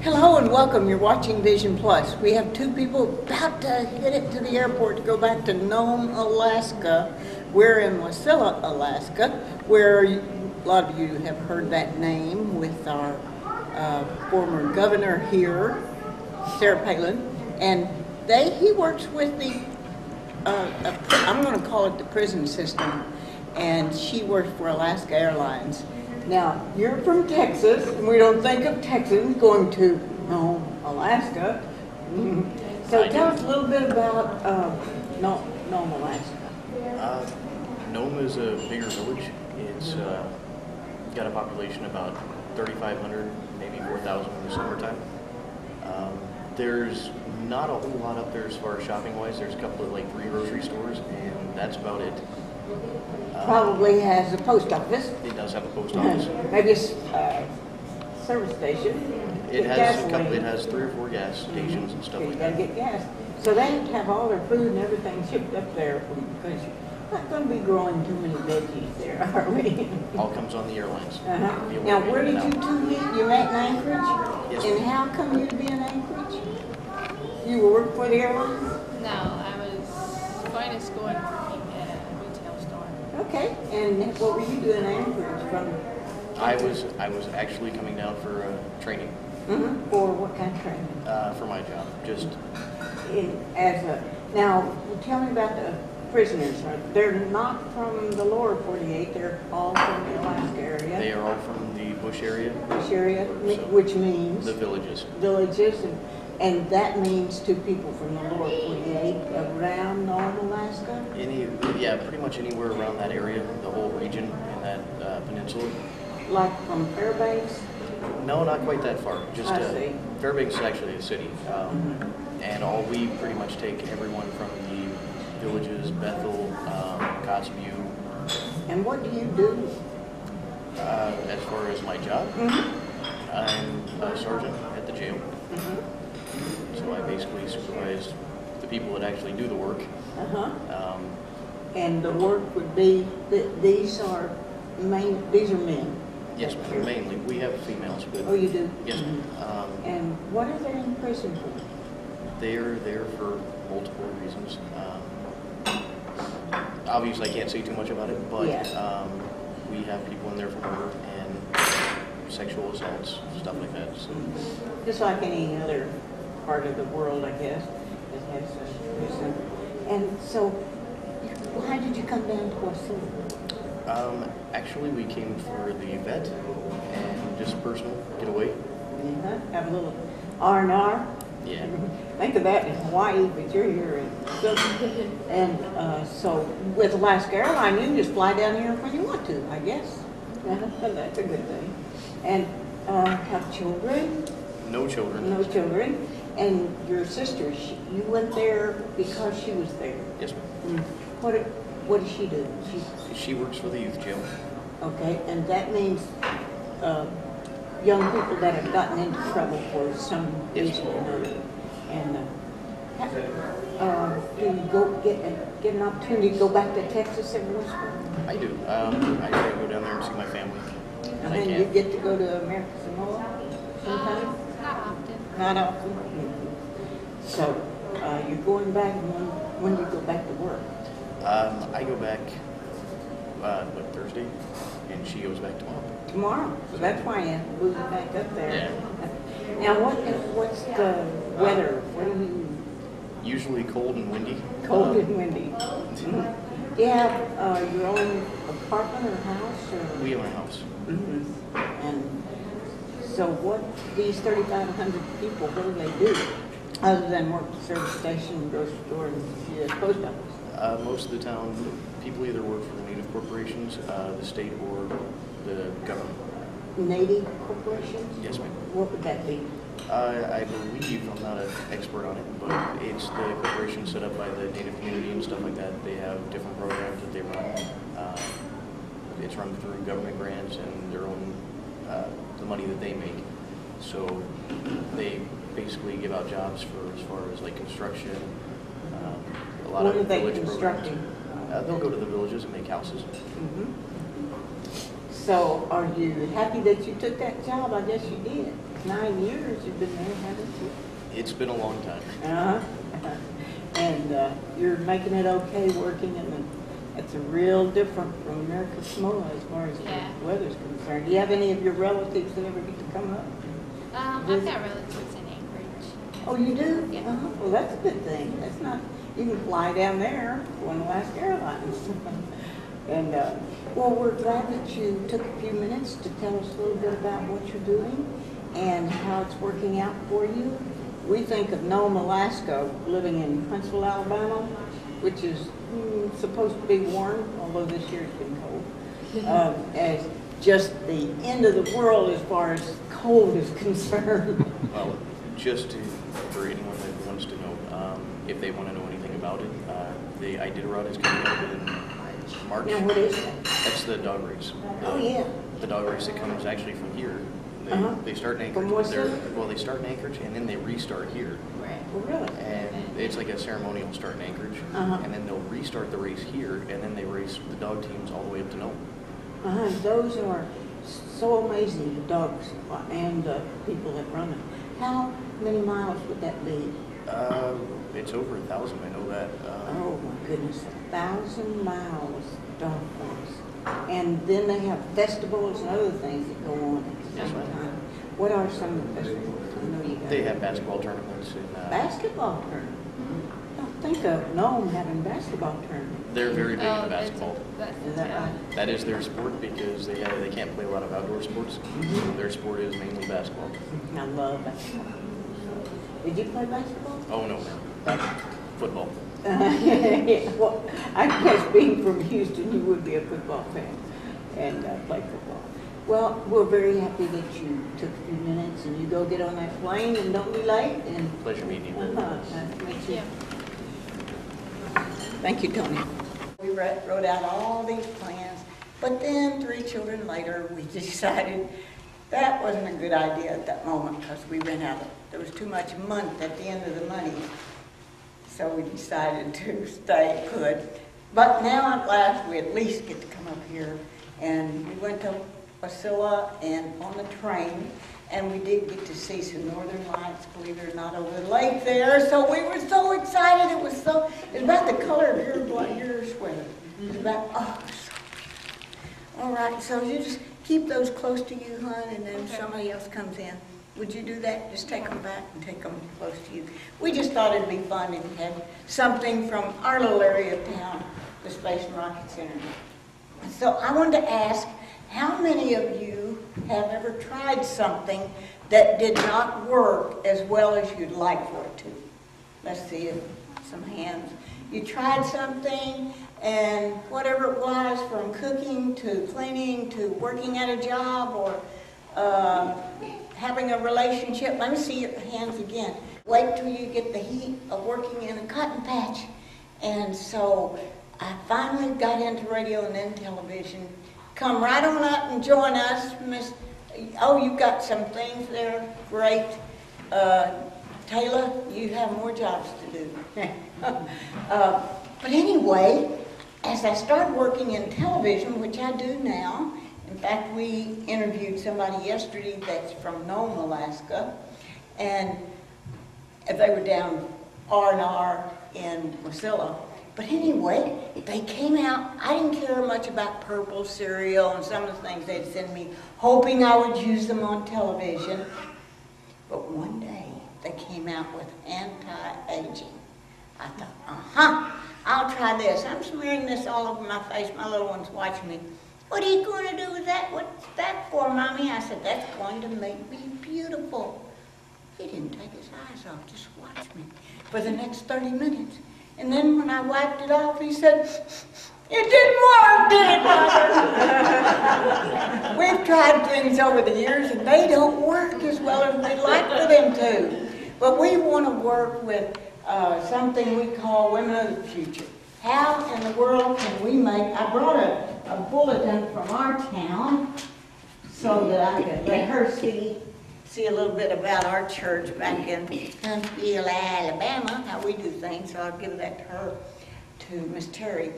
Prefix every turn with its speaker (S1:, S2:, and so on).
S1: Hello and welcome. You're watching Vision Plus. We have two people about to hit it to the airport to go back to Nome, Alaska. We're in Wasilla, Alaska, where a lot of you have heard that name with our former governor here, Sarah Palin. And he works with the, I'm going to call it the prison system, and she works for Alaska Airlines. Now, you're from Texas, and we don't think of Texans going to Nome, Alaska. So tell us a little bit about Nome, Alaska.
S2: Nome is a bigger village. It's got a population about 3,500, maybe 4,000 in the summertime. There's not a whole lot up there as far as shopping-wise. There's a couple of 3 grocery stores, and that's about it.
S1: Probably has a post office.
S2: It does have a post office.
S1: Maybe a service station.
S2: It has 3 or 4 gas stations and stuff like that.
S1: You gotta get gas. So they have to have all their food and everything shipped up there because you're not going to be growing too many veggies there, are we?
S2: All comes on the airlines.
S1: Now, where did you two meet? You met in Anchorage?
S2: Yes.
S1: And how come you'd be in Anchorage? You work for the airlines?
S3: No, I was going to school and working at a retail store.
S1: Okay. And what were you doing in Anchorage from?
S2: I was actually coming down for training.
S1: For what kind of training?
S2: For my job, just.
S1: Now, tell me about the prisoners. They're not from the lower 48. They're all from the Alaska area.
S2: They are all from the Bush area.
S1: Bush area, which means
S2: The villages.
S1: Villages, and that means to people from the lower 48 around Nome, Alaska.
S2: Pretty much anywhere around that area, the whole region in that peninsula.
S1: Like from Fairbanks.
S2: No, not quite that far. Just
S1: I see.
S2: Fairbanks is actually a city, and we pretty much take everyone from the villages, Bethel, Kotzebue.
S1: And what do you do?
S2: As far as my job, I'm a sergeant at the jail. So I basically supervise the people that actually do the work.
S1: And the work would be that these are men.
S2: Yes, ma'am. Mainly, we have females, but
S1: Oh, you do?
S2: yes, ma'am.
S1: And what are they in prison for?
S2: They are there for multiple reasons. Obviously, I can't say too much about it, but we have people in there for murder and sexual assaults, stuff like that. So.
S1: Just like any other part of the world, I guess, that has a prison. And so, why did you come down to Wasilla?
S2: Actually, we came for the vet and just personal getaway.
S1: Have a little R&R.
S2: Yeah.
S1: Think of that in Hawaii, but you're here and so with Alaska Airlines, you can just fly down here when you want to, I guess. That's a good thing. And have children?
S2: No children.
S1: No children. And your sister, you went there because she was there.
S2: Yes, ma'am.
S1: What does she do?
S2: She works for the youth jail.
S1: Okay, and that means young people that have gotten into trouble for some reason or another. And do you go get an opportunity to go back to Texas every once in a while?
S2: I do. I try to go down there and see my family.
S1: And then you get to go to American Samoa sometimes?
S3: Not often.
S1: Not often. So you're going back, when do you go back to work?
S2: I go back, Thursday, and she goes back tomorrow.
S1: Tomorrow. So that's why you move it back up there.
S2: Yeah.
S1: Now, what's the weather? What do you?
S2: Usually cold and windy.
S1: Cold and windy. Do you have your own apartment or house? Or?
S2: We own a house.
S1: And so these 3,500 people, what do they do? Other than work at the service station, grocery store, and the post office?
S2: Most of the town, people either work for the native corporations, the state, or the government.
S1: Native corporations?
S2: Yes, ma'am.
S1: What would that be?
S2: I believe, I'm not an expert on it, but it's the corporation set up by the native community and stuff like that. They have different programs that they run. It's run through government grants and their own, the money that they make. So they basically give out jobs for as far as construction, a lot
S1: What
S2: of
S1: are they
S2: village
S1: constructing?
S2: programs. They'll go to the villages and make houses.
S1: So are you happy that you took that job? I guess you did. 9 years you've been there, haven't you?
S2: It's been a long time.
S1: Uh-huh. And you're making it okay working in the, it's a real different from America Samoa as far as
S3: Yeah.
S1: the weather's concerned. Do you have any of your relatives that ever get to come up?
S3: I've got relatives in Anchorage.
S1: Oh, you do?
S3: Yeah.
S1: Uh-huh. Well, that's a good thing. That's not, you can fly down there on Alaska Airlines. And, well, we're glad that you took a few minutes to tell us a little bit about what you're doing and how it's working out for you. We think of Nome, Alaska, living in Huntsville, Alabama, which is supposed to be warm, although this year it's been cold, as just the end of the world as far as cold is concerned.
S2: Well, just for anyone that wants to know, if they want to know anything about it, the Iditarod is coming up in March.
S1: Now, what is that?
S2: That's the dog race.
S1: Oh, yeah.
S2: The dog race that comes actually from here. They start in Anchorage.
S1: From Whistler?
S2: Well, they start in Anchorage and then they restart here.
S3: Right.
S1: Oh, really?
S2: And it's like a ceremonial start in Anchorage.
S1: Uh-huh.
S2: And then they'll restart the race here and then they race the dog teams all the way up to Nome.
S1: Those are so amazing, the dogs and the people that run them. How many miles would that be?
S2: It's over 1,000, I know that.
S1: Oh my goodness, 1,000 miles dog course. And then they have festivals and other things that go on at the
S2: That's
S1: same
S2: right.
S1: time. What are some of the festivals? I know you got
S2: They have basketball tournaments and
S1: basketball tournament. Don't think of Nome having basketball tournament.
S2: they're very big into
S3: that's-
S2: basketball.
S1: Is that right?
S2: That is their sport because they can't play a lot of outdoor sports. Their sport is mainly basketball.
S1: I love basketball. Did you play basketball?
S2: Oh no, football.
S1: Well, I guess being from Houston, you would be a football fan and play football. Well, we're very happy that you took a few minutes and you go get on that plane and don't be late. And
S2: Pleasure meeting you.
S1: nice to meet you.
S3: Yeah.
S1: Thank you, Tony. We wrote out all these plans, but then 3 children later, we decided that wasn't a good idea at that moment because we ran out of, there was too much month at the end of the money. So we decided to stay put. But now at last, we at least get to come up here. And we went to Wasilla and on the train, and we did get to see some northern lights, believe it or not, over the lake there. So we were so excited. It was about the color of your sweater. It was about, oh, it was so beautiful. All right, so you just keep those close to you, hon, and then
S3: Okay.
S1: somebody else comes in. Would you do that? Just take them back and take them close to you. We just thought it'd be fun if we had something from our little area of town, the Space and Rocket Center. So I wanted to ask, how many of you have ever tried something that did not work as well as you'd like for it to? Let's see if some hands. You tried something and whatever it was, from cooking to cleaning to working at a job or having a relationship. Let me see your hands again. Wait till you get the heat of working in a cotton patch. And so I finally got into radio and then television. Come right on up and join us, Miss. Oh, you've got some things there. Great. Taylor, you have more jobs to do. But anyway, as I started working in television, which I do now, in fact, we interviewed somebody yesterday that's from Nome, Alaska, and they were down R&R in Wasilla. But anyway, they came out. I didn't care much about purple cereal and some of the things they'd send me, hoping I would use them on television. But one day, they came out with anti-aging. I thought, I'll try this. I'm smearing this all over my face. My little one's watching me. What are you going to do with that? What's that for, Mommy? I said, that's going to make me beautiful. He didn't take his eyes off, just watched me for the next 30 minutes. And then when I wiped it off, he said, it didn't work, did it, Mother? We've tried things over the years, and they don't work as well as we'd like for them to. But we want to work with something we call Women of the Future. How in the world can we make, I brought a bulletin from our town so that I could let her see a little bit about our church back in Huntsville, Alabama, how we do things. So I'll give that to her, to Miss Terry.